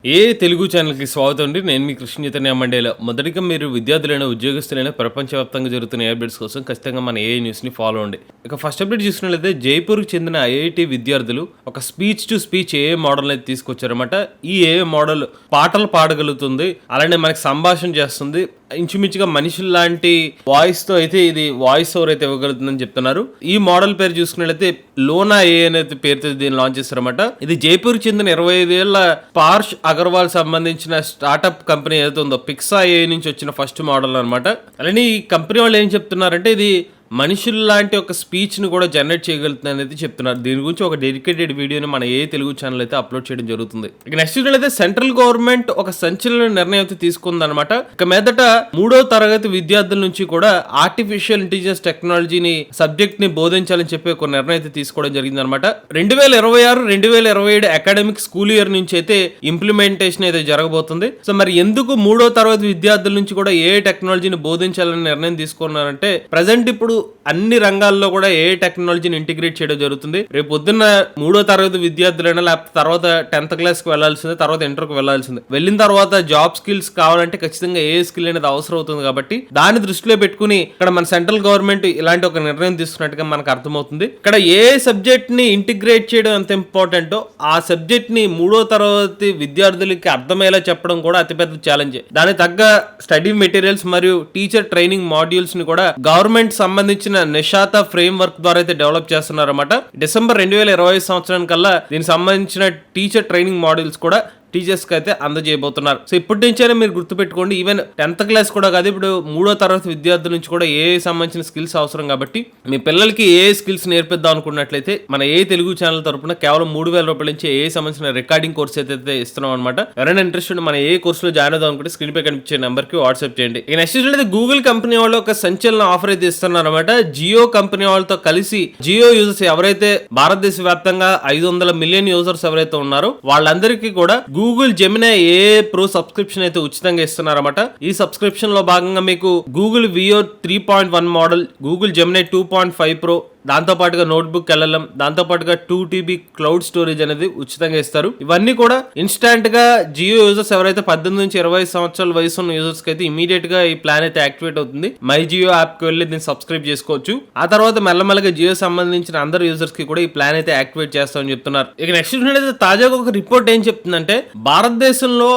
తెలుగు ఛానల్‌కి స్వాగతం అండి. నేను మీ కృష్ణ చైతన్య మండేల. మొదటిగా మీరు విద్యార్థులైన, ఉద్యోగస్తులైన ప్రపంచవ్యాప్తంగా జరుగుతున్న అప్డేట్స్ కోసం ఖచ్చితంగా మన ఏఐ న్యూస్‌ని ఫాలో అవ్వండి. ఇక ఫస్ట్ అప్డేట్ చూసుకున్నట్లయితే జైపూర్‌కి చెందిన ఐఐటీ విద్యార్థులు ఒక స్పీచ్ టు స్పీచ్ ఏఐ మోడల్‌ని అయితే తీసుకొచ్చారన్నమాట. ఈ ఏఐ మోడల్ పాటలు పాడగలుగుతుంది. అలానే మనకి సంభాషణ చేస్తుంది. ఇంచుమించుగా మనుషుల్లాంటి వాయిస్‌తో అయితే ఇది వాయిస్ ఓవర్ అయితే ఇవ్వగలుగుతుందని చెప్తున్నారు. ఈ మోడల్ పేరు చూసుకున్నట్లయితే లోనా ఏఐ అనే పేరుతో దీన్ని లాంచ్ చేస్తారన్నమాట. ఇది జైపూర్‌కి చెందిన 25 ఏళ్ల పార్ష్ అగర్వాల్ సంబంధించిన స్టార్టప్ కంపెనీ ఏదైతే ఉందో పిక్సా ఏఐ నుంచి వచ్చిన ఫస్ట్ మోడల్ అనమాట. అలానే ఈ కంపెనీ వాళ్ళు ఏం చెప్తున్నారంటే ఇది మనుషులు లాంటి ఒక స్పీచ్ని కూడా జనరేట్ చేయగలుగుతుంది అనేది చెప్తున్నారు. దీని గురించి ఒక డెడికేటెడ్ వీడియోని మన ఏ తెలుగు ఛానల్ అయితే అప్లోడ్ చేయడం జరుగుతుంది. ఇక నెక్స్ట్ అయితే సెంట్రల్ గవర్నమెంట్ ఒక సంచలన నిర్ణయం అయితే తీసుకుందనమాట. ఇక మీదట 3వ తరగతి విద్యార్థుల నుంచి కూడా ఆర్టిఫిషియల్ ఇంటెలిజెన్స్ టెక్నాలజీని సబ్జెక్ట్ ని బోధించాలని చెప్పి ఒక నిర్ణయం అయితే తీసుకోవడం జరిగింది అనమాట. 2026-2027 అకాడమిక్ స్కూల్ ఇయర్ నుంచి అయితే ఇంప్లిమెంటేషన్ అయితే జరగబోతుంది. సో మరి ఎందుకు 3వ తరగతి విద్యార్థుల నుంచి కూడా ఏ టెక్నాలజీని బోధించాలని నిర్ణయం తీసుకున్నారంటే ప్రజెంట్ ఇప్పుడు అన్ని రంగాల్లో కూడా ఏ టెక్నాలజీని ఇంటిగ్రేట్ చేయడం జరుగుతుంది. రేపు పొద్దున్న 3వ తరగతి విద్యార్థులైనా లేకపోతే తర్వాత 10th క్లాస్ కి వెళ్లాల్సిందే, తర్వాత ఇంటర్ కు వెళ్లాల్సిందే. వెళ్ళిన తర్వాత జాబ్ స్కిల్స్ కావాలంటే ఖచ్చితంగా ఏ స్కిల్ అనేది అవసరం అవుతుంది. కాబట్టి దాన్ని దృష్టిలో పెట్టుకుని ఇక్కడ మన సెంట్రల్ గవర్నమెంట్ ఇలాంటి ఒక నిర్ణయం తీసుకున్నట్టుగా మనకు అర్థమవుతుంది. ఇక్కడ ఏ సబ్జెక్ట్ ని ఇంటిగ్రేట్ చేయడం ఎంత ఇంపార్టెంటో ఆ సబ్జెక్ట్ ని 3వ తరగతి విద్యార్థులకి అర్థమయ్యేలా చెప్పడం కూడా అతిపెద్ద ఛాలెంజ్. దానికి తగ్గ స్టడీ మెటీరియల్స్ మరియు టీచర్ ట్రైనింగ్ మాడ్యూల్స్ ని కూడా గవర్నమెంట్ సంబంధించిన నిషాతా ఫ్రేమ్ వర్క్ ద్వారా అయితే డెవలప్ చేస్తున్నారన్నమాట. డిసెంబర్ 2025 సంవత్సరానికి కల్లా దీనికి సంబంధించిన టీచర్ ట్రైనింగ్ మాడ్యూల్స్ కూడా టీచర్స్ కి అయితే అందజేయబోతున్నారు. సో ఇప్పటి నుంచైనా మీరు గుర్తుపెట్టుకోండి, ఈవెన్ 10th క్లాస్ కూడా కాదు, ఇప్పుడు 3వ తరగతి విద్యార్థుల నుంచి కూడా ఏ సంబంధించిన స్కిల్స్ అవసరం. కాబట్టి మీ పిల్లలకి ఏ స్కిల్స్ నేర్పిద్దాం అనుకున్నట్లయితే మన ఏ తెలుగు ఛానల్ తరపున కేవలం 3,000 రూపాయల నుంచి ఏ సంబంధించిన రికార్డింగ్ కోర్స్ అయితే ఇస్తున్నాం అనమాట. ఎవరైనా ఇంట్రెస్ట్ ఉంటే మన ఏ కోర్సులో జాయిన్ అవుదాం అనుకుంటే స్క్రీన్ పై కనిపించే నెంబర్ కి వాట్సాప్ చేయండి. ఇక నెక్స్ట్ అయితే గూగుల్ కంపెనీ వాళ్ళు ఒక సంచలన ఆఫర్ అయితే ఇస్తున్నారు అనమాట. జియో కంపెనీ వాళ్ళతో కలిసి జియో యూజర్స్ ఎవరైతే భారతదేశ వ్యాప్తంగా 500 మిలియన్ యూజర్స్ ఎవరైతే ఉన్నారో వాళ్ళందరికీ కూడా గూగుల్ జెమినై ఏ ప్రో సబ్స్క్రిప్షన్ అయితే ఉచితంగా ఇస్తున్నారన్నమాట. ఈ సబ్స్క్రిప్షన్ లో భాగంగా మీకు Google Veo 3.1 model, Google Gemini 2.5 pro, దాంతో పాటుగా నోట్బుక్ LLM, దాంతో పాటుగా 2 TB క్లౌడ్ స్టోరేజ్ అనేది ఉచితంగా ఇస్తారు. ఇవన్నీ కూడా ఇన్స్టాంట్ గా జియో యూజర్స్ ఎవరైతే 18 నుంచి 20 సంవత్సరాల వయసు ఉన్న యూజర్స్ కి అయితే ఇమీడియట్ గా ఈ ప్లాన్ అయితే యాక్టివేట్ అవుతుంది. మై జియో యాప్ కి వెళ్ళి దీన్ని సబ్స్క్రైబ్ చేసుకోవచ్చు. ఆ తర్వాత మెల్లమెల్లగా జియో సంబంధించిన అందరు యూజర్స్ కి కూడా ఈ ప్లాన్ అయితే యాక్టివేట్ చేస్తామని చెప్తున్నారు. ఇక నెక్స్ట్ అయితే తాజాగా ఒక రిపోర్ట్ ఏం చెప్తుందంటే భారతదేశంలో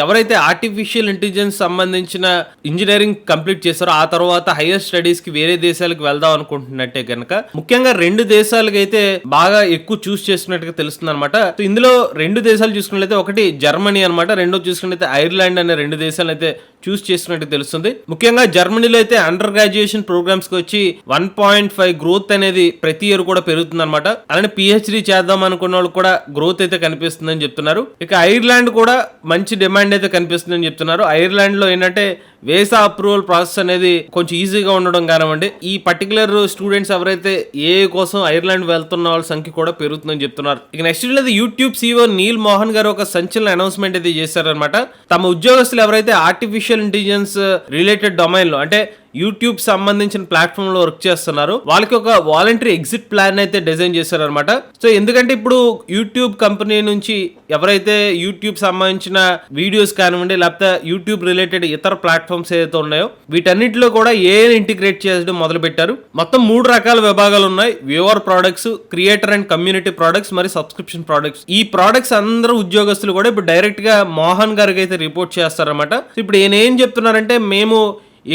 ఎవరైతే ఆర్టిఫిషియల్ ఇంటెలిజెన్స్ సంబంధించిన ఇంజనీరింగ్ కంప్లీట్ చేస్తారో ఆ తర్వాత హైయర్ స్టడీస్ కి వేరే దేశాలకు వెళ్దాం అనుకుంటున్నట్టే కనుక ముఖ్యంగా 2 దేశాలకు అయితే బాగా ఎక్కువ చూస్ చేస్తున్నట్టుగా తెలుస్తుంది అనమాట. ఇందులో 2 దేశాలు చూసుకున్నట్లయితే ఒకటి జర్మనీ అనమాట, రెండో చూసుకున్నట్లయితే ఐర్లాండ్ అనే 2 దేశాలు అయితే చూస్ చేస్తున్నట్టు తెలుస్తుంది. ముఖ్యంగా జర్మనీలో అయితే అండర్ గ్రాడ్యుయేషన్ ప్రోగ్రామ్స్ కి వచ్చి 1.5 గ్రోత్ అనేది ప్రతి ఇయర్ కూడా పెరుగుతుంది అనమాట. అలానే PhD చేద్దాం అనుకున్న వాళ్ళు కూడా గ్రోత్ అయితే కనిపిస్తుందని చెప్తున్నారు. ఇక ఐర్లాండ్ కూడా మంచి డిమాండ్ అయితే కనిపిస్తుందని చెప్తున్నారు. ఐర్లాండ్ లో ఏంటంటే వీసా అప్రూవల్ ప్రాసెస్ అనేది కొంచెం ఈజీగా ఉండడం కానివ్వండి, ఈ పర్టికులర్ స్టూడెంట్స్ ఎవరైతే ఏ కోసం ఐర్లాండ్ వెళ్తున్న వాళ్ళ సంఖ్య కూడా పెరుగుతుందని చెప్తున్నారు. ఇక next YouTube CEO Neal Mohan గారు ఒక సంచలన అనౌన్స్మెంట్ అయితే చేశారనమాట. తమ ఉద్యోగస్తులు ఎవరైతే ఆర్టిఫిషియల్ ఇంటెలిజెన్స్ రిలేటెడ్ డొమైన్ లో అంటే యూట్యూబ్ సంబంధించిన ప్లాట్ఫామ్ లో వర్క్ చేస్తున్నారు, వాళ్ళకి ఒక వాలంటరీ ఎగ్జిట్ ప్లాన్ అయితే డిజైన్ చేశారనమాట. సో ఎందుకంటే ఇప్పుడు యూట్యూబ్ కంపెనీ నుంచి ఎవరైతే యూట్యూబ్ సంబంధించిన వీడియోస్ కానివ్వండి లేకపోతే యూట్యూబ్ రిలేటెడ్ ఇతర ప్లాట్ఫామ్స్ ఏదైతే ఉన్నాయో వీటన్నిటిలో కూడా ఏఐని ఇంటిగ్రేట్ చేయడం మొదలు పెట్టారు. మొత్తం 3 రకాల విభాగాలు ఉన్నాయి: viewer products, creator and community products, మరియు సబ్స్క్రిప్షన్ ప్రొడక్ట్స్. ఈ ప్రొడక్ట్స్ అందరూ ఉద్యోగస్తులు కూడా ఇప్పుడు డైరెక్ట్ గా మోహన్ గారికి అయితే రిపోర్ట్ చేస్తారన్నమాట. ఇప్పుడు ఈయన ఏం చెప్తున్నారంటే మేము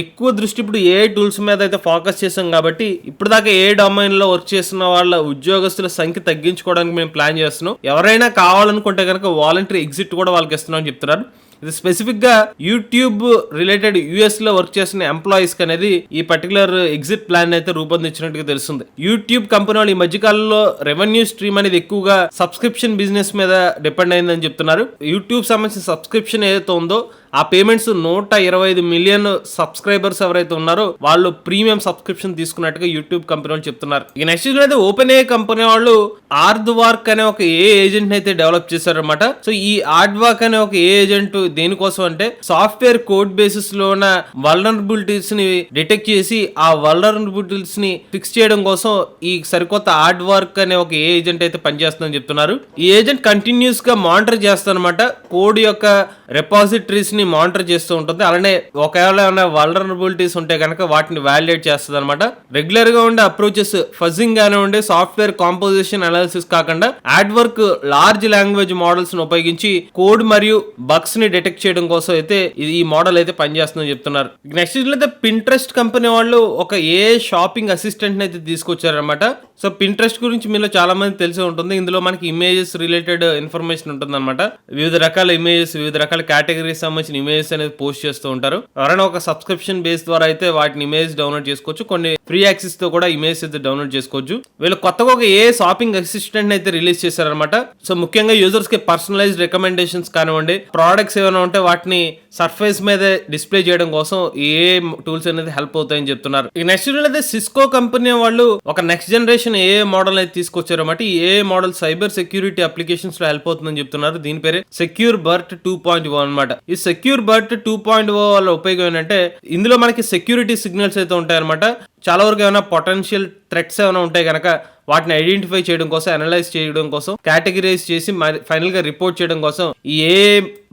ఎక్కువ దృష్టి ఇప్పుడు ఏ టూల్స్ మీద అయితే ఫోకస్ చేసాం కాబట్టి ఇప్పుడు దాకా ఏ డొమైన్ లో వర్క్ చేస్తున్న వాళ్ళ ఉద్యోగస్తుల సంఖ్య తగ్గించుకోవడానికి మేము ప్లాన్ చేస్తున్నాం. ఎవరైనా కావాలనుకుంటే కనుక వాలంటరీ ఎగ్జిట్ కూడా వాళ్ళకి ఇస్తున్నాం అని చెప్తున్నారు. ఇది స్పెసిఫిక్ గా యూట్యూబ్ రిలేటెడ్ US లో వర్క్ చేసిన ఎంప్లాయీస్ కి అనేది ఈ పర్టికులర్ ఎగ్జిట్ ప్లాన్ అయితే రూపొందించినట్టుగా తెలుస్తుంది. యూట్యూబ్ కంపెనీ వాళ్ళు ఈ మధ్యకాలంలో రెవెన్యూ స్ట్రీమ్ అనేది ఎక్కువగా సబ్స్క్రిప్షన్ బిజినెస్ మీద డిపెండ్ అయిందని చెప్తున్నారు. యూట్యూబ్ సంబంధించిన సబ్స్క్రిప్షన్ ఏదైతే ఉందో ఆ పేమెంట్స్ 125 మిలియన్ సబ్స్క్రైబర్స్ ఎవరైతే ఉన్నారో వాళ్ళు ప్రీమియం సబ్స్క్రిప్షన్ తీసుకున్నట్టుగా యూట్యూబ్ కంపెనీ వాళ్ళు చెప్తున్నారు. ఇక నెక్స్ట్ అయితే ఓపెన్ ఏ కంపెనీ వాళ్ళు ఆర్ద్వార్క్ అనే ఒక ఏ ఏజెంట్ అయితే డెవలప్ చేశారనమాట. సో ఈ ఆర్ద్వార్క్ అనే ఒక ఏ ఏజెంట్ దేనికోసం అంటే సాఫ్ట్వేర్ కోడ్ బేసిస్ లో ఉన్న వల్నరబిలిటీస్ ని డిటెక్ట్ చేసి ఆ వల్నరబిలిటీస్ ని ఫిక్స్ చేయడం కోసం ఈ సరికొత్త ఆర్ద్వార్క్ అనే ఒక ఏ ఏజెంట్ అయితే పనిచేస్తుందని చెప్తున్నారు. ఈ ఏజెంట్ కంటిన్యూస్ గా మానిటర్ చేస్తారనమాట. కోడ్ యొక్క రెపాజిటరీస్ ని మానిటర్ చేస్తూ ఉంటుంది. అలానే ఒకవేళ ఏమైనా వల్నరబిలిటీస్ ఉంటే కనుక వాటిని వాలిడేట్ చేస్తుంది అనమాట. రెగ్యులర్ గా ఉండే అప్రోచెస్ ఫజింగ్ గానే ఉండే సాఫ్ట్వేర్ కాంపోజిషన్ అనాలిసిస్ కాకుండా ఆర్ట్వర్క్ లార్జ్ లాంగ్వేజ్ మోడల్స్ ని ఉపయోగించి కోడ్ మరియు బగ్స్ ని డిటెక్ట్ చేయడం కోసం అయితే ఈ మోడల్ అయితే పనిచేస్తుందని చెప్తున్నారు. నెక్స్ట్ అయితే పింట్రెస్ట్ కంపెనీ వాళ్ళు ఒక ఏ షాపింగ్ అసిస్టెంట్ అయితే తీసుకొచ్చారనమాట. సో పింట్రెస్ట్ గురించి మీలో చాలా మంది తెలిసే ఉంటుంది. ఇందులో మనకి ఇమేజెస్ రిలేటెడ్ ఇన్ఫర్మేషన్ ఉంటుంది అనమాట. వివిధ రకాల ఇమేజెస్, వివిధ రకాల కేటగిరీస్ సంబంధించిన ఇమేజెస్ అనేది పోస్ట్ చేస్తూ ఉంటారు. ఎవరైనా ఒక సబ్స్క్రిప్షన్ బేస్ ద్వారా అయితే వాటిని ఇమేజ్ డౌన్లోడ్ చేసుకోవచ్చు. కొన్ని ఫ్రీ యాక్సెస్ తో కూడా ఇమేజ్ అయితే డౌన్లోడ్ చేసుకోవచ్చు. వీళ్ళు కొత్తగా ఒక ఏ షాపింగ్ అసిస్టెంట్ అయితే రిలీజ్ చేశారనమాట. సో ముఖ్యంగా యూజర్స్ కి పర్సనలైజ్డ్ రికమెండేషన్స్ కానివ్వండి, ప్రోడక్ట్స్ ఏమైనా ఉంటే వాటిని సర్ఫేస్ మీద డిస్ప్లే చేయడం కోసం ఏ టూల్స్ అనేది హెల్ప్ అవుతాయని చెప్తున్నారు. ఈ నెక్స్ట్ అయితే సిస్కో కంపెనీ వాళ్ళు ఒక నెక్స్ట్ జనరేషన్ ఏ మోడల్ అయితే తీసుకొచ్చారన్నమాట. ఈ ఏ మోడల్ సైబర్ సెక్యూరిటీ అప్లికేషన్స్ లో హెల్ప్ అవుతుందని చెప్తున్నారు. దీని పేరే సెక్యూర్ బర్ట్ 2.0 అనమాట. ఈ సెక్యూర్ బర్ట్ 2.0 వల్ల ఉపయోగం ఏంటంటే ఇందులో మనకి సెక్యూరిటీ సిగ్నల్స్ అయితే ఉంటాయన్నమాట. చాలా వరకు ఏమైనా పొటెన్షియల్ థ్రెట్స్ ఏమైనా ఉంటాయి కనుక వాటిని ఐడెంటిఫై చేయడం కోసం, అనలైజ్ చేయడం కోసం, కేటగిరైజ్ చేసి ఫైనల్ గా రిపోర్ట్ చేయడం కోసం ఈ ఏ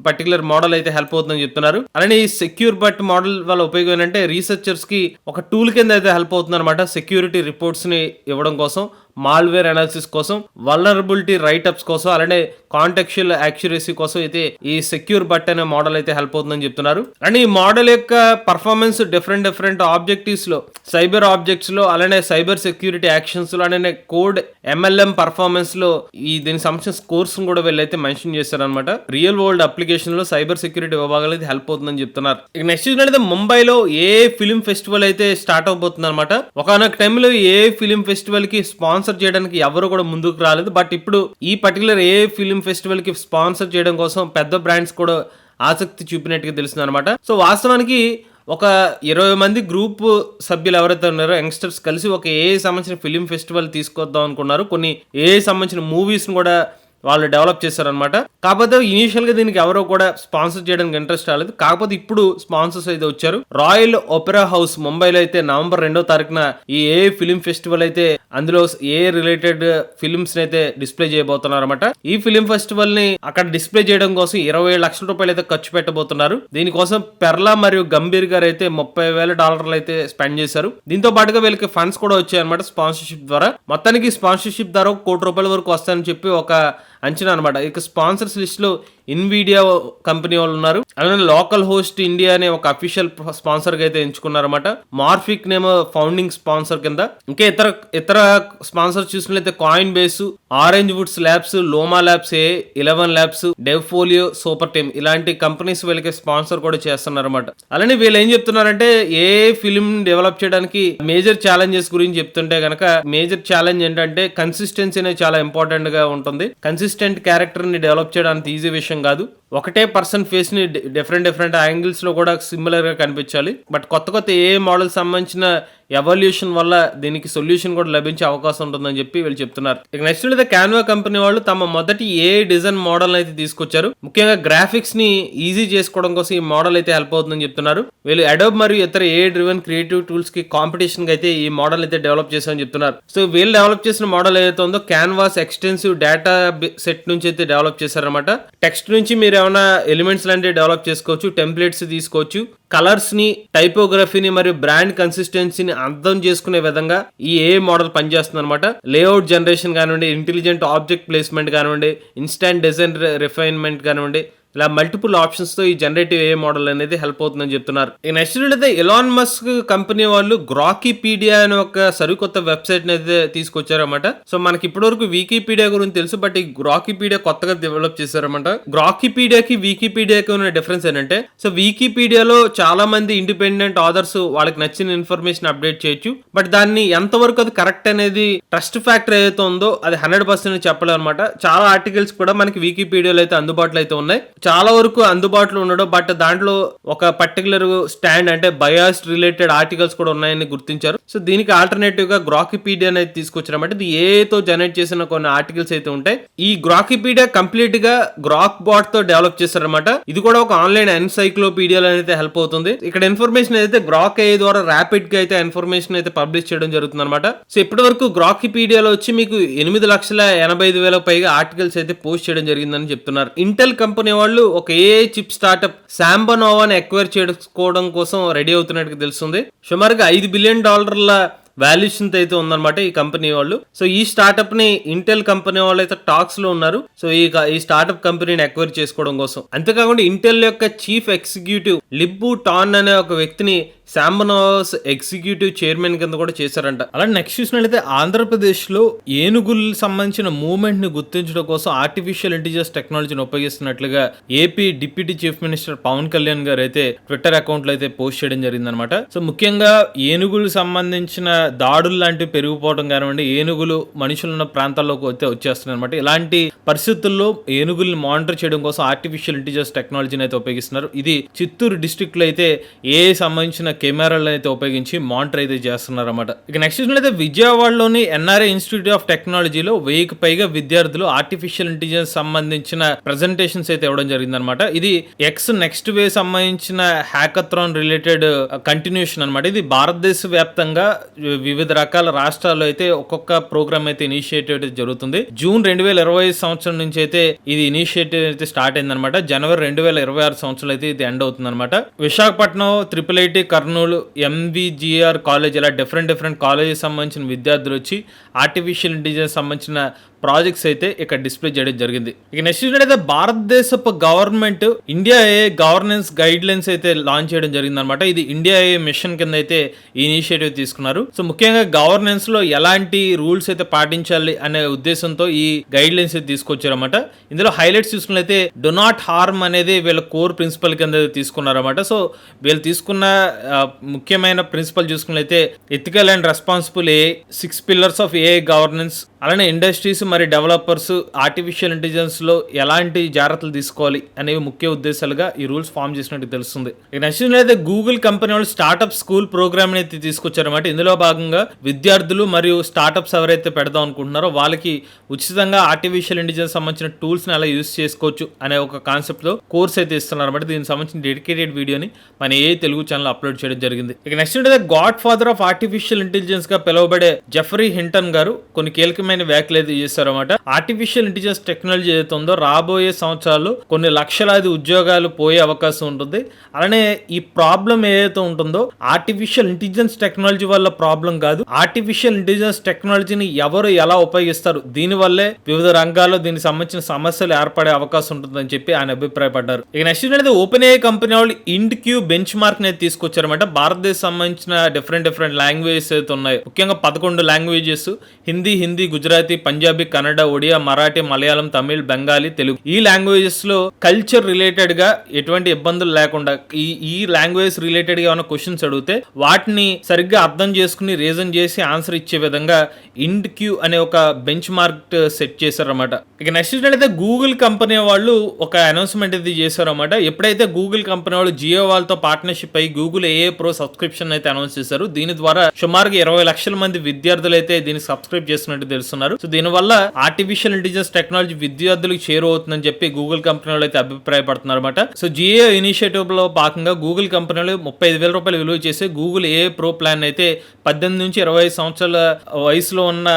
పర్టికులర్ మోడల్ అయితే హెల్ప్ అవుతుందని చెప్తున్నారు. అలానే ఈ సెక్యూర్ బట్ మోడల్ వల్ల ఉపయోగం ఏంటంటే రీసెర్చర్స్ కి ఒక టూల్ కింద అయితే హెల్ప్ అవుతుంది అనమాట. సెక్యూరిటీ రిపోర్ట్స్ ని ఇవ్వడం కోసం, మాల్వేర్ అనాలిసిస్ కోసం, వల్నరబిలిటీ రైట్ అప్స్ కోసం, అలానే కాంటెక్చువల్ యాక్యురసీ కోసం అయితే ఈ సెక్యూర్ బట్ అనే మోడల్ అయితే హెల్ప్ అవుతుందని చెప్తున్నారు. అండ్ ఈ మోడల్ యొక్క పర్ఫార్మెన్స్ డిఫరెంట్ ఆబ్జెక్టివ్స్ లో, సైబర్ ఆబ్జెక్ట్స్ లో, అలానే సైబర్ సెక్యూరిటీ యాక్షన్స్ లో, అలానే కోడ్ MLM పర్ఫార్మెన్స్ లో ఈ దీనికి సంబంధించిన స్కోర్స్ కూడా వీళ్ళైతే మెన్షన్ చేశారనమాట. రియల్ వరల్డ్ అప్లికేషన్ లో సైబర్ సెక్యూరిటీ విభాగాలు అయితే హెల్ప్ అవుతుందని చెప్తున్నారు. ఇక నెక్స్ట్ అయితే ముంబైలో ఏ ఫిలిం ఫెస్టివల్ అయితే స్టార్ట్ అవబోతుంది అనమాట. ఒకనొక టైంలో ఏ ఫిలిం ఫెస్టివల్ కి స్పాన్సర్ చేయడానికి ఎవరు కూడా ముందుకు రాలేదు. బట్ ఇప్పుడు ఈ పర్టికులర్ ఏ ఫిలిం ఫెస్టివల్ కి స్పాన్సర్ చేయడం కోసం పెద్ద బ్రాండ్స్ కూడా ఆసక్తి చూపినట్టుగా తెలుస్తుంది అనమాట. సో వాస్తవానికి ఒక 20 మంది గ్రూప్ సభ్యులు ఎవరైతే ఉన్నారో యంగ్స్టర్స్ కలిసి ఒక ఏ సంబంధించిన ఫిలిం ఫెస్టివల్ తీసుకొద్దాం అనుకున్నారు. కొన్ని ఏ సంబంధించిన మూవీస్ కూడా వాళ్ళు డెవలప్ చేశారనమాట. కాకపోతే ఇనీషియల్ గా దీనికి ఎవరో కూడా స్పాన్సర్ చేయడానికి ఇంట్రెస్ట్ రాలేదు. కాకపోతే ఇప్పుడు స్పాన్సర్స్ అయితే వచ్చారు. రాయల్ ఒపెరా హౌస్ ముంబైలో అయితే నవంబర్ 2వ తారీఖున ఈ ఏ ఫిలిం ఫెస్టివల్ అయితే అందులో ఏ రిలేటెడ్ ఫిలిమ్స్ అయితే డిస్ప్లే చేయబోతున్నారు అనమాట. ఈ ఫిలిం ఫెస్టివల్ ని అక్కడ డిస్ప్లే చేయడం కోసం 20 లక్షల రూపాయలు అయితే ఖర్చు పెట్టబోతున్నారు. దీనికోసం పెర్లా మరియు గంభీర్ గారు అయితే $30,000 అయితే స్పెండ్ చేశారు. దీంతో పాటుగా వీళ్ళకి ఫండ్స్ కూడా వచ్చాయి అనమాట స్పాన్సర్షిప్ ద్వారా. మొత్తానికి స్పాన్సర్షిప్ ద్వారా ₹1 కోటి వరకు వస్తాయని చెప్పి ఒక అంచనా అనమాట. ఇక స్పాన్సర్స్ లిస్ట్ లో ఇన్విడియా కంపెనీ వాళ్ళు ఉన్నారు. అలానే లోకల్ హోస్ట్ ఇండియా అనే ఒక అఫీషియల్ స్పాన్సర్ గా అయితే ఎంచుకున్నారన్నమాట. మార్ఫిక్ నేమ్ ఫౌండింగ్ స్పాన్సర్ కింద. ఇంకా ఇతర స్పాన్సర్ చూసినట్లయితే Coinbase, orange woods labs, Loma labs, 11 labs, Devfolio, super team ఇలాంటి కంపెనీస్ వీళ్ళకి స్పాన్సర్ కూడా చేస్తున్నారన్నమాట. అలానే వీళ్ళు ఏం చెప్తున్నారంటే ఏ ఫిలిం డెవలప్ చేయడానికి మేజర్ ఛాలెంజెస్ గురించి చెప్తుంటే కనుక మేజర్ ఛాలెంజ్ ఏంటంటే కన్సిస్టెన్సీ అనేది చాలా ఇంపార్టెంట్ గా ఉంటుంది. కన్సిస్టెంట్ క్యారెక్టర్ ని డెవలప్ చేయడానికి ఈజీ విషయం కాదు. ఒకటే పర్సన్ ఫేస్ ని డిఫరెంట్ యాంగిల్స్ లో కూడా సిమిలర్ గా కనిపించాలి. బట్ కొత్త ఏ మోడల్ సంబంధించిన ఎవల్యూషన్ వల్ల దీనికి సొల్యూషన్ కూడా లభించే అవకాశం ఉంటుందని చెప్పి వీళ్ళు చెప్తున్నారు. ఇక నెక్స్ట్ అయితే క్యాన్వా కంపెనీ వాళ్ళు తమ మొదటి ఏ డిజైన్ మోడల్ అయితే తీసుకొచ్చారు. ముఖ్యంగా గ్రాఫిక్స్ ని ఈజీ చేసుకోవడం కోసం ఈ మోడల్ అయితే హెల్ప్ అవుతుందని చెప్తున్నారు. వీళ్ళు అడోబ్ మరియు ఇతర ఏ డ్రివెన్ క్రియేటివ్ టూల్స్ కి కాంపిటీషన్ గా అయితే ఈ మోడల్ అయితే డెవలప్ చేశారని చెప్తున్నారు. సో వీళ్ళు డెవలప్ చేసిన మోడల్ ఏదైతే ఉందో క్యాన్వాస్ ఎక్స్టెన్సివ్ డేటా సెట్ నుంచి అయితే డెవలప్ చేశారనమాట. టెక్స్ట్ నుంచి మీరు ఏమైనా ఎలిమెంట్స్ లాంటివి డెవలప్ చేసుకోవచ్చు, టెంప్లెట్స్ తీసుకోవచ్చు, కలర్స్ ని, టైపోగ్రఫీని మరియు బ్రాండ్ కన్సిస్టెన్సీని అర్థం చేసుకునే విధంగా ఈ ఏ మోడల్ పనిచేస్తుంది అనమాట. లేఅవుట్ జనరేషన్ కానివ్వండి, ఇంటెలిజెంట్ ఆబ్జెక్ట్ ప్లేస్మెంట్ కానివ్వండి, ఇన్స్టాంట్ డిజైన్ రిఫైన్మెంట్ కానివ్వండి, ఇలా మల్టిపుల్ ఆప్షన్స్ తో ఈ జనరేటివ్ ఏ మోడల్ అనేది హెల్ప్ అవుతుందని చెప్తున్నారు. ఈ నెక్స్ట్ అయితే ఎలాన్ మస్క్ కంపెనీ వాళ్ళు గ్రాకీపీడియా అనే ఒక సరికొత్త వెబ్సైట్ అయితే తీసుకొచ్చారన్నమాట. సో మనకి ఇప్పటివరకు వికీపీడియా గురించి తెలుసు, బట్ ఈ గ్రాకీపీడియా కొత్తగా డెవలప్ చేశారన్నమాట. గ్రాకీపీడియాకి వికీపీడియాకి ఉన్న డిఫరెన్స్ ఏంటంటే, సో వికీపీడియాలో చాలా మంది ఇండిపెండెంట్ ఆథర్స్ వాళ్ళకి నచ్చిన ఇన్ఫర్మేషన్ అప్డేట్ చేయొచ్చు. బట్ దాన్ని ఎంతవరకు అది కరెక్ట్ అనేది ట్రస్ట్ ఫ్యాక్టర్ ఏదైతే ఉందో అది 100% చెప్పలేము అనమాట. చాలా ఆర్టికల్స్ కూడా మనకి వికీపీడియాలో అయితే అందుబాటులో అయితే ఉన్నాయి. చాలా వరకు అందుబాటులో ఉండడం, బట్ దాంట్లో ఒక పర్టికులర్ స్టాండ్ అంటే బయాస్ రిలేటెడ్ ఆర్టికల్స్ కూడా ఉన్నాయని గుర్తించారు. సో దీనికి ఆల్టర్నేటివ్ గా గ్రాకిపీడియా అనేది తీసుకొచ్చారన్నమాట. ఇది ఏతో జనరేట్ చేసిన కొన్ని ఆర్టికల్స్ అయితే ఉంటాయి. ఈ గ్రాకిపీడియా కంప్లీట్ గా గ్రాక్ బాట్ తో డెవలప్ చేశారన్నమాట. ఇది కూడా ఒక ఆన్లైన్ ఎన్సైక్లోపీడియా అయితే హెల్ప్ అవుతుంది. ఇక్కడ ఇన్ఫర్మేషన్ అయితే గ్రాక్ ఏ ద్వారా ర్యాపిడ్ గా అయితే ఇన్ఫర్మేషన్ అయితే పబ్లిష్ చేయడం జరుగుతుంది అనమాట. సో ఇప్పటి వరకు గ్రాకిపీడియాలో వచ్చి మీకు 8,85,000 పైగా ఆర్టికల్స్ అయితే పోస్ట్ చేయడం జరిగిందని చెప్తున్నారు. ఇంటెల్ కంపెనీ వాళ్ళు ఒక ఏఐ చిప్ స్టార్ట్అప్ శాంబనోవాని ఎక్వైర్ చేసుకోవడం కోసం రెడీ అవుతున్నట్టు తెలుస్తుంది. సుమారుగా $5 బిలియన్ వాల్యూషన్ అయితే ఉందన్నమాట ఈ కంపెనీ వాళ్ళు. సో ఈ స్టార్ట్అప్ ని ఇంటెల్ కంపెనీ వాళ్ళు అయితే టాక్స్ లో ఉన్నారు. సో ఈ స్టార్ట్అప్ కంపెనీని ఎక్వైర్ చేసుకోవడం కోసం. అంతేకాకుండా ఇంటెల్ యొక్క చీఫ్ ఎగ్జిక్యూటివ్ లిబ్బు టాన్ అనే ఒక వ్యక్తిని శాంబనోవాస్ ఎగ్జిక్యూటివ్ చైర్మన్ కింద కూడా చేశారంట. అలాంటి నెక్స్ట్ చూసినట్లయితే ఆంధ్రప్రదేశ్ లో ఏనుగులకు సంబంధించిన మూవ్మెంట్ ని గుర్తించడం కోసం ఆర్టిఫిషియల్ ఇంటెలిజెన్స్ టెక్నాలజీని ఉపయోగిస్తున్నట్లుగా AP deputy chief minister Pawan Kalyan garu అయితే ట్విట్టర్ అకౌంట్ లో అయితే పోస్ట్ చేయడం జరిగిందనమాట. సో ముఖ్యంగా ఏనుగులకు సంబంధించిన దాడులు లాంటివి పెరిగిపోవడం కానివ్వండి, ఏనుగులు మనుషులున్న ప్రాంతాల్లోకి అయితే వచ్చేస్తున్నాయి అనమాట. ఇలాంటి పరిస్థితుల్లో ఏనుగుల్ని మానిటర్ చేయడం కోసం ఆర్టిఫిషియల్ ఇంటెలిజెన్స్ టెక్నాలజీని అయితే ఉపయోగిస్తున్నారు. ఇది చిత్తూరు డిస్ట్రిక్ట్ లో అయితే సంబంధించిన కెమెరాలను అయితే ఉపయోగించి మానిటర్ అయితే చేస్తున్నారు అన్నమాట. ఇక నెక్స్ట్ చూసినట్లయితే విజయవాడలోని ఎన్ఆర్ఐ ఇన్స్టిట్యూట్ ఆఫ్ టెక్నాలజీలో 1000కి పైగా విద్యార్థులు ఆర్టిఫిషియల్ ఇంటెలిజెన్స్ సంబంధించిన ప్రెజెంటేషన్స్ అయితే ఇవ్వడం జరిగిందనమాట. ఇది నెక్స్ట్ వే సంబంధించిన హ్యాకథాన్ రిలేటెడ్ కంటిన్యూషన్ అనమాట. ఇది భారతదేశ వ్యాప్తంగా వివిధ రకాల రాష్ట్రాల్లో అయితే ఒక్కొక్క ప్రోగ్రామ్ అయితే ఇనిషియేటివ్ అయితే జరుగుతుంది. జూన్ 2020 సంవత్సరం నుంచి అయితే ఇది ఇనిషియేటివ్ అయితే స్టార్ట్ అయిందనమాట. జనవరి 2026 సంవత్సరం అయితే ఇది ఎండ్ అవుతుంది అనమాట. Visakhapatnam, IIIT, Kurnool, MVGR college ఇలా డిఫరెంట్ కాలేజెస్ సంబంధించిన విద్యార్థులు వచ్చి ఆర్టిఫిషియల్ ఇంటెలిజెన్స్ సంబంధించిన ప్రాజెక్ట్స్ అయితే ఇక్కడ డిస్ప్లే చేయడం జరిగింది. ఇక నెక్స్ట్ చూసినట్లయితే భారతదేశపు గవర్నమెంట్ ఇండియా ఏ గవర్నెన్స్ గైడ్ లైన్స్ అయితే లాంచ్ చేయడం జరిగింది అనమాట. ఇది ఇండియా ఏ మిషన్ కింద అయితే ఈ ఇనిషియేటివ్ తీసుకున్నారు. సో ముఖ్యంగా గవర్నెన్స్ లో ఎలాంటి రూల్స్ అయితే పాటించాలి అనే ఉద్దేశంతో ఈ గైడ్ లైన్స్ అయితే తీసుకొచ్చారన్నమాట. ఇందులో హైలైట్స్ చూసుకున్నట్లయితే డో నాట్ హార్మ్ అనేది వీళ్ళ కోర్ ప్రిన్సిపల్ కింద తీసుకున్నారన్నమాట. సో వీళ్ళు తీసుకున్న ముఖ్యమైన ప్రిన్సిపల్ చూసుకున్నట్లయితే ethical and responsible A 6 pillars of A governance, అలానే ఇండస్ట్రీస్ మరి డెవలపర్స్ ఆర్టిఫిషియల్ ఇంటెలిజెన్స్ లో ఎలాంటి జాగ్రత్తలు తీసుకోవాలి అనేవి ముఖ్య ఉద్దేశాలుగా ఈ రూల్స్ ఫామ్ చేసినట్టు తెలుస్తుంది. నెక్స్ట్ అయితే గూగుల్ కంపెనీ వాళ్ళు స్టార్ట్అప్ స్కూల్ ప్రోగ్రామ్ అయితే తీసుకొచ్చారన్నమాట. ఇందులో భాగంగా విద్యార్థులు మరియు స్టార్ట్అప్స్ ఎవరైతే పెడదాం అనుకుంటున్నారో వాళ్ళకి ఉచితంగా ఆర్టిఫిషియల్ ఇంటెలిజెన్స్ సంబంధించిన టూల్స్ ని ఎలా యూజ్ చేసుకోవచ్చు అనే ఒక కాన్సెప్ట్ లో కోర్స్ అయితే ఇస్తున్నారు అనమాట. దీనికి సంబంధించిన డెడికేటెడ్ వీడియోని మన తెలుగు ఛానల్ అప్లోడ్ చేయడం జరిగింది. ఇక నెక్స్ట్ అయితే God father of artificial intelligence గా పిలువబడే జెఫ్రీ హింటన్ గారు కొన్ని కీలకమైన వ్యాఖ్యలు అయితే చేశారన్నమాట. ఆర్టిఫిషియల్ ఇంటెలిజెన్స్ టెక్నాలజీ ఏదైతే ఉందో రాబోయే సంవత్సరాల్లో కొన్ని లక్షలాది ఉద్యోగాలు పోయే అవకాశం ఉంటుంది. అలానే ఈ ప్రాబ్లం ఏదైతే ఉంటుందో ఆర్టిఫిషియల్ ఇంటెలిజెన్స్ టెక్నాలజీ వల్ల ప్రాబ్లం కాదు, ఆర్టిఫిషియల్ ఇంటెలిజెన్స్ టెక్నాలజీని ఎవరు ఎలా ఉపయోగిస్తారు దీని వల్లే వివిధ రంగాల్లో దీనికి సంబంధించిన సమస్యలు ఏర్పడే అవకాశం ఉంటుందని చెప్పి ఆయన అభిప్రాయపడ్డారు. ఇక నెక్స్ట్ అయితే ఓపెన్ ఏ కంపెనీ వాళ్ళు INDQ బెంచ్ మార్క్ ని తీసుకొచ్చారన్నమాట. భారతదేశం సంబంధించిన డిఫరెంట్ లాంగ్వేజెస్ అయితే ఉన్నాయి. ముఖ్యంగా 11 లాంగ్వేజెస్ హిందీ, గుజరాతీ, పంజాబీ, కన్నడ, ఒడియా, మరాఠీ, మలయాళం, తమిళ్, బెంగాలీ, తెలుగు ఈ లాంగ్వేజెస్ లో కల్చర్ రిలేటెడ్ గా ఎటువంటి ఇబ్బందులు లేకుండా ఈ లాంగ్వేజ్ రిలేటెడ్ గా ఏమైనా క్వశ్చన్స్ అడిగితే వాటిని సరిగ్గా అర్థం చేసుకుని రీజన్ చేసి ఆన్సర్ ఇచ్చే విధంగా INDQ అనే ఒక బెంచ్ మార్క్ సెట్ చేశారన్నమాట. ఇక నెక్స్ట్ అయితే గూగుల్ కంపెనీ వాళ్ళు ఒక అనౌన్స్మెంట్ అయితే చేశారన్నమాట. ఎప్పుడైతే గూగుల్ కంపెనీ వాళ్ళు జియో వాళ్ళతో పార్ట్నర్షిప్ అయ్యి గూగుల్ AI Pro సబ్స్క్రిప్షన్ అయితే అనౌన్స్ చేశారు. దీని ద్వారా సుమారుగా 20 లక్షల మంది విద్యార్థులు అయితే దీనికి సబ్స్క్రైబ్ చేస్తున్నట్టు తెలుస్తున్నారు. సో దీనివల్ల ఆర్టిఫిషియల్ ఇంటెలిజెన్స్ టెక్నాలజీ విద్యార్థులకు చేరువవుతుందని చెప్పి గూగుల్ కంపెనీ వాళ్ళు అయితే అభిప్రాయపడుతున్నారు అనమాట. సో జియో ఇనిషియేటివ్ లో భాగంగా గూగుల్ కంపెనీలు ₹35,000 విలువ చేసే గూగుల్ AI Pro ప్లాన్ అయితే 18 నుంచి 25 సంవత్సరాల వయసులో ఉన్న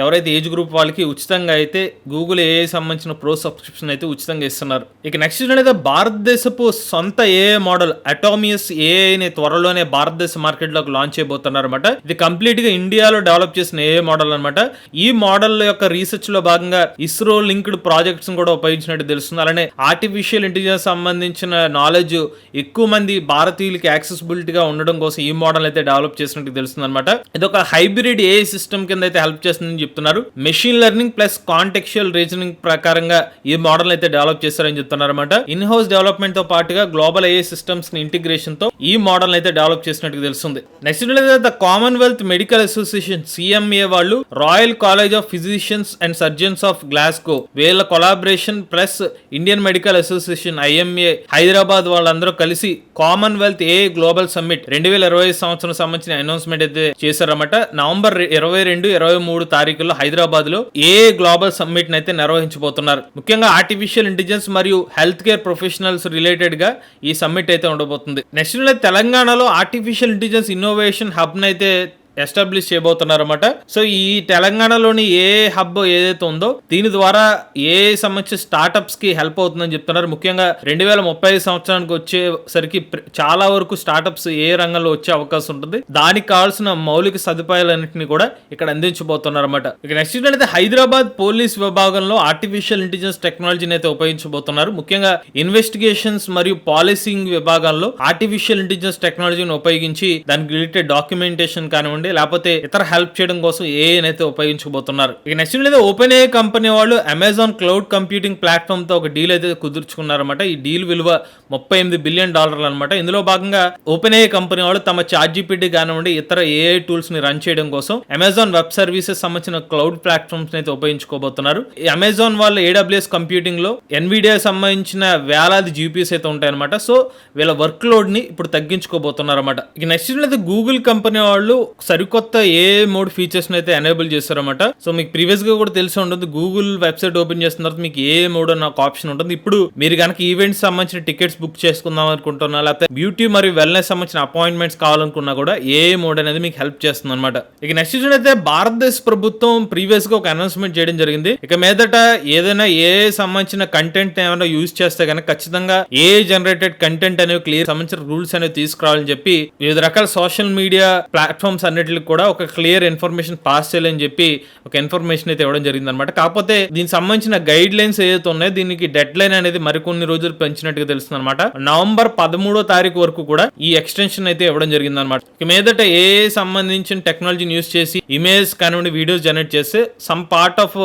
ఎవరైతే ఏజ్ గ్రూప్ వాళ్ళకి ఉచితంగా అయితే గూగుల్ AI సంబంధించిన ప్రో సబ్స్క్రిప్షన్ అయితే ఉచితంగా ఇస్తున్నారు. ఇక నెక్స్ట్ అయితే భారతదేశపు సొంత AI మోడల్ అటామియస్ AI త్వరలోనే భారతదేశ మార్కెట్ లోకి లాంచ్ చేయబోతున్నారు అనమాట. ఇది కంప్లీట్ గా ఇండియాలో డెవలప్ చేసిన AI మోడల్ అనమాట. ఈ మోడల్ యొక్క రీసెర్చ్ లో భాగంగా ఇస్రో లింక్డ్ ప్రాజెక్ట్స్ కూడా ఉపయోగించినట్టు తెలుస్తుంది. అలానే ఆర్టిఫిషియల్ ఇంటెలిజెన్స్ సంబంధించిన నాలెడ్జ్ ఎక్కువ మంది భారతీయులకి యాక్సెసిబిలిటీ గా ఉండడం కోసం ఈ మోడల్ అయితే డెవలప్ చేసినట్టు తెలుస్తుంది అనమాట. ఇది ఒక హైబ్రిడ్ AI సిస్టమ్ కింద అయితే హెల్ప్ చేస్తుందని చెప్తున్నారు. Machine learning plus contextual reasoning ప్రకారంగా ఈ మోడల్ అయితే డెవలప్ చేస్తారని చెప్తున్నారు అనమాట. ఇన్ హౌస్ డెవలప్మెంట్ తో పాటుగా గ్లోబల్ AI సిస్టమ్స్ ని ఇంటిగ్రేషన్ తో ఈ మోడల్ అయితే డెవలప్ చేసినట్టు తెలుస్తుంది. Next the Commonwealth medical association CMA వాళ్ళు royal college of physicians and surgeons of Glasgow వీళ్ళ collaboration plus Indian medical association IMA Hyderabad వాళ్ళందరూ కలిసి కామన్వెల్త్ AI గ్లోబల్ సమ్మిట్ 2025 సంవత్సరం సంబంధించిన అనౌన్స్మెంట్ అయితే చేశారన్నమాట. నవంబర్ 22, 23 తారీఖుల్లో హైదరాబాద్ లో AI గ్లోబల్ సమ్మిట్ అయితే నిర్వహించబోతున్నారు. ముఖ్యంగా ఆర్టిఫిషియల్ ఇంటెలిజెన్స్ మరియు హెల్త్ కేర్ ప్రొఫెషనల్స్ రిలేటెడ్ గా ఈ సమ్మిట్ అయితే ఉండబోతుంది. నెక్స్ట్ తెలంగాణలో ఆర్టిఫిషియల్ ఇంటెలిజెన్స్ ఇన్నోవేషన్ హబ్ అయితే ఎస్టాబ్లిష్ చేయబోతున్నారన్నమాట. సో ఈ తెలంగాణలోని ఏ హబ్ ఏదైతే ఉందో దీని ద్వారా ఏ సంబంధించిన స్టార్టప్స్ కి హెల్ప్ అవుతుందని చెప్తున్నారు. ముఖ్యంగా 2035 సంవత్సరానికి వచ్చేసరికి చాలా వరకు స్టార్టప్స్ ఏ రంగంలో వచ్చే అవకాశం ఉంటుంది. దానికి కావాల్సిన మౌలిక సదుపాయాలన్నింటినీ కూడా ఇక్కడ అందించబోతున్నారన్నమాట. ఇక నెక్స్ట్ అయితే హైదరాబాద్ పోలీస్ విభాగంలో ఆర్టిఫిషియల్ ఇంటెలిజెన్స్ టెక్నాలజీని అయితే ఉపయోగించబోతున్నారు. ముఖ్యంగా ఇన్వెస్టిగేషన్స్ మరియు పాలసింగ్ విభాగాల్లో ఆర్టిఫిషియల్ ఇంటెలిజెన్స్ టెక్నాలజీని ఉపయోగించి దానికి రిలేటెడ్ డాక్యుమెంటేషన్ కానివ్వండి లేకపోతే ఇతర హెల్ప్ చేయడం కోసం అయితే ఉపయోగించబోతున్నారు. ఇక నెక్స్ట్ లేదా ఓపెన్ AI కంపెనీ వాళ్ళు అమెజాన్ క్లౌడ్ కంప్యూటింగ్ ప్లాట్ఫామ్ తో ఒక డీల్ అయితే కుదుర్చుకున్నారన్నమాట. ఈ డీల్ విలువ $38 బిలియన్ అనమాట. ఇందులో భాగంగా ఓపెన్ AI కంపెనీ వాళ్ళు తమ ChatGPT కానివ్వండి ఇతర AI టూల్స్ ని రన్ చేయడం కోసం అమెజాన్ వెబ్ సర్వీసెస్ సంబంధించిన క్లౌడ్ ప్లాట్ఫామ్స్ అయితే ఉపయోగించుకోబోతున్నారు. ఈ అమెజాన్ వాళ్ళ AWS కంప్యూటింగ్ లో NVIDIA సంబంధించిన వేలాది GPUs అయితే ఉంటాయన్నమాట. సో వీళ్ళ వర్క్ లోడ్ ని ఇప్పుడు తగ్గించుకోబోతున్నారు అన్నమాట. ఇక నెక్స్ట్ గూగుల్ కంపెనీ వాళ్ళు సరికొత్త AI మోడ్ ఫీచర్స్ అయితే ఎనేబుల్ చేస్తారన్నమాట. సో మీకు ప్రీవియస్ గా కూడా తెలిసి ఉంటుంది, గూగుల్ వెబ్సైట్ ఓపెన్ చేసిన తర్వాత మీకు AI మోడ్ అన్న ఒక ఆప్షన్ ఉంటుంది. ఇప్పుడు మీరు కనుక ఈవెంట్స్ సంబంధించిన టికెట్స్ బుక్ చేసుకుందాం అనుకుంటున్నా లేకపోతే బ్యూటీ మరియు వెల్నెస్ సంబంధించిన అపాయింట్మెంట్స్ కావాలనుకున్నా కూడా AI మోడ్ అనేది మీకు హెల్ప్ చేస్తుంది అనమాట. ఇక నెక్స్ట్ అయితే భారతదేశ ప్రభుత్వం ప్రీవియస్ గా ఒక అనౌన్స్మెంట్ చేయడం జరిగింది. ఇక మీదట ఏదైనా AI సంబంధించిన కంటెంట్ ఏమైనా యూజ్ చేస్తే కనుక ఖచ్చితంగా AI జనరేటెడ్ కంటెంట్ అనేవి క్లియర్ సంబంధించిన రూల్స్ అనేవి తీసుకురావాలని చెప్పి వివిధ రకాల సోషల్ మీడియా ప్లాట్ఫామ్స్ అన్నిటికి కూడా ఒక క్లియర్ ఇన్ఫర్మేషన్ పాస్ చేయాలని చెప్పి ఒక ఇన్ఫర్మేషన్ అయితే ఇవ్వడం జరిగింది అనమాట. కాకపోతే దీనికి సంబంధించిన గైడ్ లైన్స్ ఏదైతే ఉన్నాయో దీనికి డెడ్ లైన్ అనేది మరికొన్ని రోజులు పెంచినట్టుగా తెలుస్తుంది అనమాట. నవంబర్ 13వ తారీఖు వరకు కూడా ఈ ఎక్స్టెన్షన్ అయితే ఇవ్వడం జరిగింది అనమాట. మీదట AI సంబంధించిన టెక్నాలజీని యూజ్ చేసి ఇమేజ్ కానివ్వండి వీడియోస్ జనరేట్ చేస్తే సమ్ పార్ట్ ఆఫ్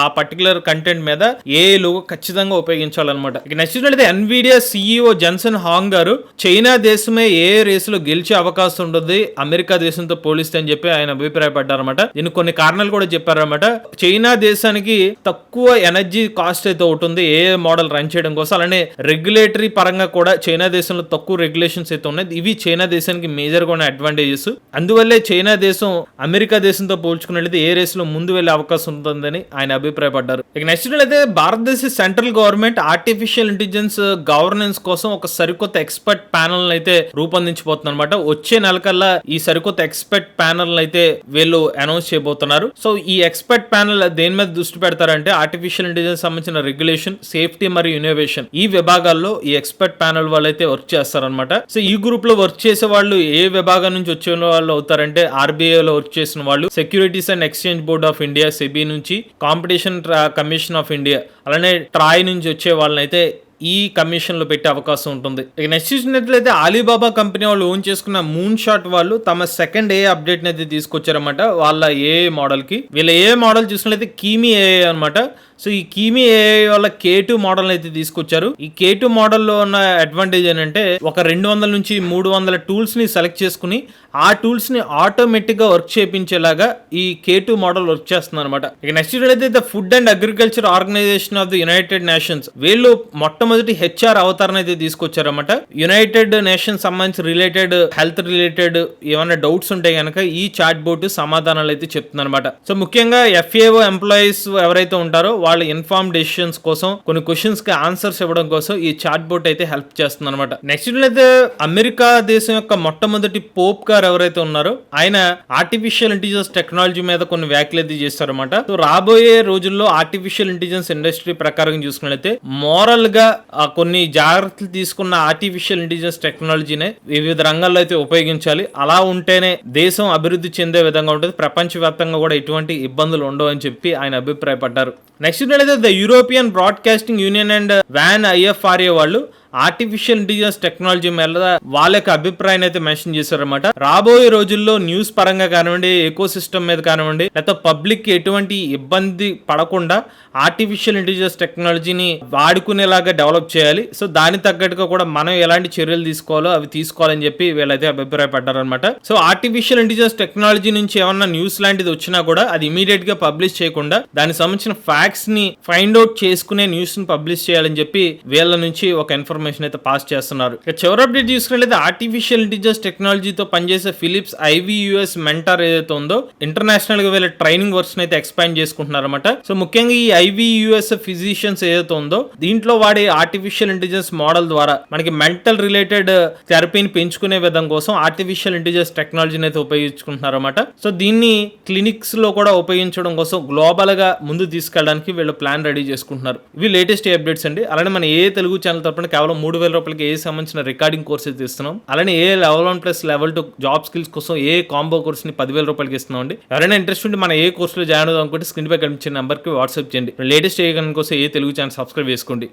ఆ పర్టికులర్ కంటెంట్ మీద AI లోగో ఖచ్చితంగా ఉపయోగించాలన్నమాట. ఇక నెక్స్ట్ అయితే NVIDIA CEO జెన్సన్ హాంగ్ గారు చైనా దేశమే AI రేసులో గెలిచే అవకాశం ఉంటుంది అమెరికా దేశంతో పోలిస్తే అని చెప్పి ఆయన అభిప్రాయపడ్డారన్నమాట. దీనికి కొన్ని కారణాలు కూడా చెప్పారన్నమాట. చైనా దేశానికి తక్కువ ఎనర్జీ కాస్ట్ అయితే ఉంటుంది AI మోడల్ రన్ చేయడం కోసం. అలానే రెగ్యులేటరీ పరంగా కూడా చైనా దేశంలో తక్కువ రెగ్యులేషన్స్ అయితే ఉన్నాయి. ఇవి చైనా దేశానికి మేజర్ గా ఉన్న అడ్వాంటేజెస్. అందువల్లే చైనా దేశం అమెరికా దేశంతో పోల్చుకున్నట్లయితే ఏ రేస్ లో ముందు వెళ్లే అవకాశం ఉంటుందని ఆయన అభిప్రాయపడ్డారు. ఇక నెక్స్ట్ అయితే భారతదేశ central government artificial intelligence governance కోసం ఒక సరికొత్త ఎక్స్పర్ట్ ప్యానల్ అయితే రూపొందించబోతుంది అనమాట. వచ్చే నెల కల్లా ఈ సరికొత్త ఎక్స్పర్ట్ ప్యానల్ అయితే వీళ్ళు అనౌన్స్ చేయబోతున్నారు. సో ఈ ఎక్స్పర్ట్ ప్యానల్ దేని మీద దృష్టి పెడతారంటే ఆర్టిఫిషియల్ ఇంటెలిజెన్స్ సంబంధించిన రెగ్యులేషన్, సేఫ్టీ మరియు ఇన్నోవేషన్ ఈ విభాగాల్లో ఈ ఎక్స్పర్ట్ ప్యానల్ వాళ్ళు అయితే వర్క్ చేస్తారనమాట. సో ఈ గ్రూప్ లో వర్క్ చేసే వాళ్ళు ఏ విభాగం నుంచి వచ్చే వాళ్ళు అవుతారంటే RBI లో వర్క్ చేసిన వాళ్ళు, securities and exchange board of India SEBI నుంచి, కాంపిటీషన్ కమిషన్ ఆఫ్ ఇండియా అలానే ట్రాయ్ నుంచి వచ్చే వాళ్ళని అయితే ఈ కమిషన్ లో పెట్టే అవకాశం ఉంటుంది. ఇక నెక్స్ట్ చూసినట్లయితే అలీబాబా కంపెనీ వాళ్ళు ఓన్ చేసుకున్న మూన్ షాట్ వాళ్ళు తమ సెకండ్ AI అప్డేట్ అయితే తీసుకొచ్చారన్నమాట. వాళ్ళ AI మోడల్ కి వీళ్ళ AI మోడల్ చూసినట్లయితే కీమీ AI అనమాట. సో ఈ కీమీ AI వాళ్ళ K2 మోడల్ అయితే తీసుకొచ్చారు. ఈ K2 మోడల్లో ఉన్న అడ్వాంటేజ్ ఏంటంటే ఒక 200 నుంచి 300 టూల్స్ ని సెలెక్ట్ చేసుకుని ఆ టూల్స్ ని ఆటోమేటిక్ గా వర్క్ చేయించేలాగా ఈ K2 మోడల్ వర్క్ చేస్తుంది అనమాట. ఇక నెక్స్ట్ అయితే the Food and Agriculture Organization of the United Nations వీళ్ళు మొట్టమొదటి HR అవతారం అయితే తీసుకొచ్చారన్నమాట. యునైటెడ్ నేషన్స్ సంబంధించి రిలేటెడ్ హెల్త్ రిలేటెడ్ ఏమైనా డౌట్స్ ఉంటే కనుక ఈ చాట్ బోర్డు సమాధానాలు అయితే చెప్తుంది అనమాట. సో ముఖ్యంగా FAO ఎంప్లాయీస్ ఎవరైతే ఉంటారో వాళ్ళ ఇన్ఫార్మ్ డెసిషన్స్ కోసం కొన్ని క్వశ్చన్స్ కి ఆన్సర్స్ ఇవ్వడం కోసం ఈ చాట్ బోట్ అయితే హెల్ప్ చేస్తుంది అనమాట. నెక్స్ట్ అయితే అమెరికా దేశం యొక్క మొట్టమొదటి పోప్ గారు ఎవరైతే ఉన్నారో ఆయన ఆర్టిఫిషియల్ ఇంటెలిజెన్స్ టెక్నాలజీ మీద కొన్ని వ్యాఖ్యలు అయితే చేస్తారన్నమాట. సో రాబోయే రోజుల్లో ఆర్టిఫిషియల్ ఇంటెలిజెన్స్ ఇండస్ట్రీ ప్రకారం చూసుకున్నట్లయితే మోరల్ గా కొన్ని జాగ్రత్తలు తీసుకున్న ఆర్టిఫిషియల్ ఇంటెలిజెన్స్ టెక్నాలజీనే వివిధ రంగాల్లో అయితే ఉపయోగించాలి. అలా ఉంటేనే దేశం అభివృద్ధి చెందే విధంగా ఉంటుంది. ప్రపంచవ్యాప్తంగా కూడా ఎటువంటి ఇబ్బందులు ఉండవు అని చెప్పి ఆయన అభిప్రాయపడ్డారు. నెక్స్ట్ అయితే the European broadcasting union and WAN IFRA వాళ్ళు ఆర్టిఫిషియల్ ఇంటెలిజెన్స్ టెక్నాలజీ మీద వాళ్ళ యొక్క అభిప్రాయాన్ని అయితే మెన్షన్ చేశారన్నమాట. రాబోయే రోజుల్లో న్యూస్ పరంగా కానివ్వండి, ఎకో సిస్టమ్ మీద కానివ్వండి, లేకపోతే పబ్లిక్ ఎటువంటి ఇబ్బంది పడకుండా ఆర్టిఫిషియల్ ఇంటెలిజెన్స్ టెక్నాలజీని వాడుకునేలాగా డెవలప్ చేయాలి. సో దాని తగ్గట్టుగా కూడా మనం ఎలాంటి చర్యలు తీసుకోవాలో అవి తీసుకోవాలని చెప్పి వీళ్ళైతే అభిప్రాయపడ్డారనమాట. సో ఆర్టిఫిషియల్ ఇంటెలిజెన్స్ టెక్నాలజీ నుంచి ఏమన్నా న్యూస్ లాంటిది వచ్చినా కూడా అది ఇమీడియట్ గా పబ్లిష్ చేయకుండా దానికి సంబంధించిన ఫ్యాక్ట్స్ ని ఫైండ్ అవుట్ చేసుకునే న్యూస్ ని పబ్లిష్ చేయాలని చెప్పి వీళ్ళ నుంచి ఒక ఇన్ఫర్మేషన్ అయితే పాస్ చేస్తున్నారు. ఇక చివరి అప్డేట్ చూసుకున్నట్లయితే ఆర్టిఫిషియల్ ఇంటెలిజెన్స్ టెక్నాలజీతో పనిచేసే ఫిలిప్స్ IVUS మెంటార్ ఏదైతే ఉందో ఇంటర్నేషనల్ గా వీళ్ళ ట్రైనింగ్ వర్క్స్ అయితే ఎక్స్పాండ్ చేసుకుంటున్నారన్నమాట. సో ముఖ్యంగా ఈ IVUS ఫిజిషియన్స్ ఏదైతే ఉందో దీంట్లో వాడే ఆర్టిఫిషియల్ ఇంటెలిజెన్స్ మోడల్ ద్వారా మనకి మెంటల్ రిలేటెడ్ థెరపీని పెంచుకునే విధం కోసం ఆర్టిఫిషియల్ ఇంటెలిజెన్స్ టెక్నాలజీని అయితే ఉపయోగించుకుంటున్నారన్నమాట. సో దీన్ని క్లినిక్స్ లో కూడా ఉపయోగించడం కోసం గ్లోబల్ గా ముందు తీసుకెళ్ళడానికి వీళ్ళు ప్లాన్ రెడీ చేసుకుంటున్నారు. ఇవి లేటెస్ట్ అప్డేట్స్ అండి. అలానే మన ఏ తెలుగు ఛానల్ తరపున కేవలం 3,000 రూపాయలకి ఏ సంబంధించిన రికార్డింగ్ కోర్స్ అయితే ఇస్తున్నాం. అలానే ఏ లెవెల్ 1+ లెవెల్ 2 జాబ్ స్కిల్స్ కోసం ఏ కాంబో కోర్స్ ని 10,000 రూపాయలకి ఇస్తున్నాం అండి. ఎవరైనా ఇంట్రెస్ట్ ఉంటే మన ఏ కోర్సులో జాయిన్ అవుదాం అనుకుంటే స్క్రీన్ పై కనిపించే నెంబర్ కి వాట్సాప్ చేయండి. లేటెస్ట్ ఏ కోసం ఏ తెలుగు ఛానల్ సబ్స్క్రైబ్ చేసుకోండి.